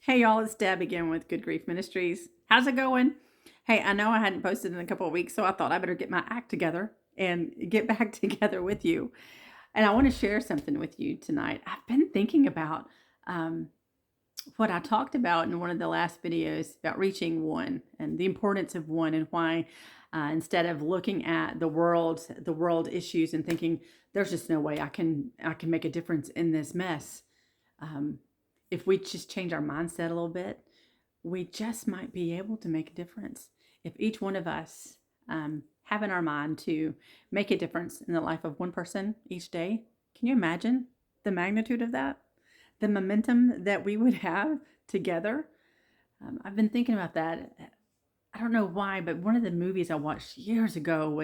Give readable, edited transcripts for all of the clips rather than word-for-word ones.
Hey y'all, it's Deb again with Good Grief Ministries. How's it going? Hey, I know I hadn't posted in a couple of weeks, so I thought I better get my act together and get back together with you. And I want to share something with you tonight. I've been thinking about um, what I talked about in one of the last videos about reaching one and the importance of one, and why instead of looking at the world issues and thinking there's just no way I can make a difference in this mess. Um, if we just change our mindset a little bit, we just might be able to make a difference. If each one of us have in our mind to make a difference in the life of one person each day, can you imagine the magnitude of that? The momentum that we would have together? I've been thinking about that. I don't know why, but one of the movies I watched years ago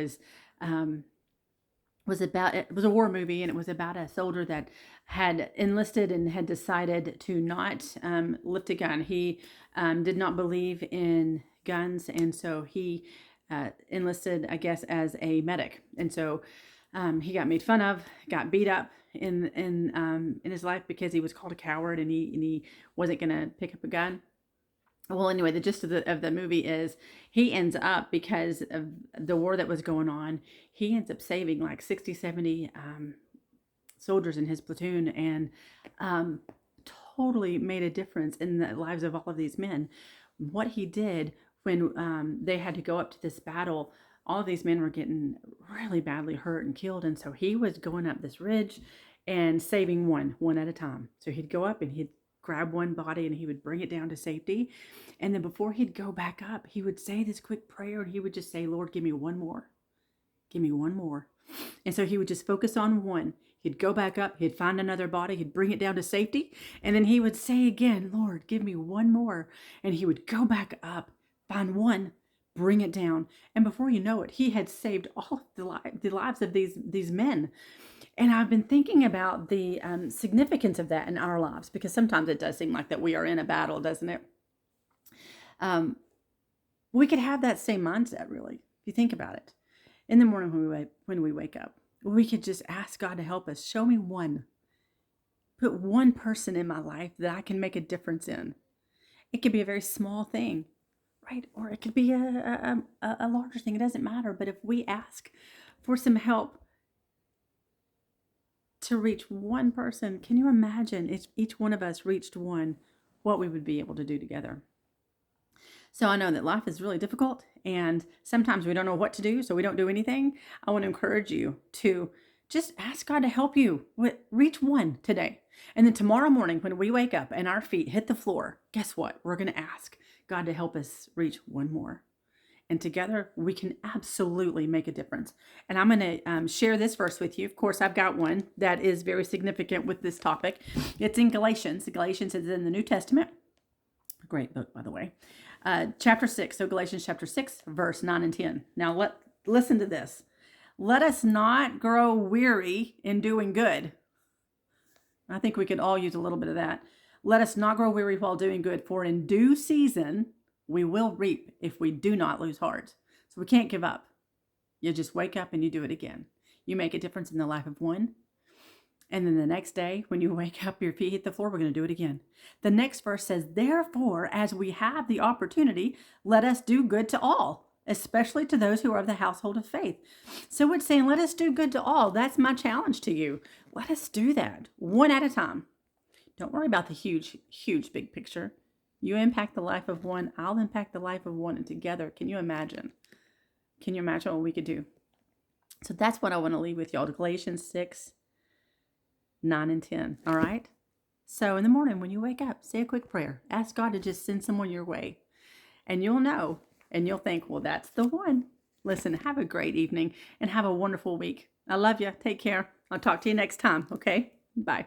um, was a war movie, and it was about a soldier that had enlisted and had decided to not lift a gun. He did not believe in guns, and so he enlisted, I guess, as a medic. And so he got made fun of, got beat up in his life because he was called a coward, and he wasn't going to pick up a gun. Well, anyway, the gist of the movie is he ends up, because of the war that was going on, he ends up saving like 60, 70 soldiers in his platoon, and um, totally made a difference in the lives of all of these men. What he did when they had to go up to this battle, all of these men were getting really badly hurt and killed. And so he was going up this ridge and saving one at a time. So he'd go up and he'd grab one body and he would bring it down to safety. And then before he'd go back up, he would say this quick prayer, and he would just say, Lord, give me one more. Give me one more. And so he would just focus on one. He'd go back up, he'd find another body, he'd bring it down to safety, and then he would say again, Lord, give me one more. And he would go back up, find one, bring it down. And before you know it, he had saved all of the lives of these men. And I've been thinking about the significance of that in our lives, because sometimes it does seem like that we are in a battle, doesn't it? Um, we could have that same mindset, really, if you think about it. In the morning when we wake up, we could just ask God to help us. Show me one. Put one person in my life that I can make a difference in. It could be a very small thing, right? Or it could be a larger thing. It doesn't matter. But if we ask for some help to reach one person, can you imagine if each one of us reached one, what we would be able to do together? So I know that life is really difficult, and sometimes we don't know what to do, so we don't do anything. I want to encourage you to just ask God to help you reach one today. And then tomorrow morning, when we wake up and our feet hit the floor, guess what? We're going to ask God to help us reach one more. And together we can absolutely make a difference. And I'm going to share this verse with you. Of course, I've got one that is very significant with this topic. It's in Galatians. Galatians is in the New Testament. Great book, by the way. Chapter 6. So Galatians chapter 6, verse 9 and 10. Now listen to this. Let us not grow weary in doing good. I think we could all use a little bit of that. Let us not grow weary while doing good, for in due season we will reap if we do not lose heart. So we can't give up. You just wake up and you do it again. You make a difference in the life of one. And then the next day, when you wake up, your feet hit the floor, we're going to do it again. The next verse says, therefore, as we have the opportunity, let us do good to all, especially to those who are of the household of faith. So it's saying, let us do good to all. That's my challenge to you. Let us do that one at a time. Don't worry about the huge, huge big picture. You impact the life of one, I'll impact the life of one, and together, can you imagine? Can you imagine what we could do? So that's what I want to leave with y'all. Galatians 6, 9 and 10. All right? So in the morning when you wake up, say a quick prayer. Ask God to just send someone your way. And you'll know, and you'll think, well, that's the one. Listen, have a great evening and have a wonderful week. I love you. Take care. I'll talk to you next time. Okay? Bye.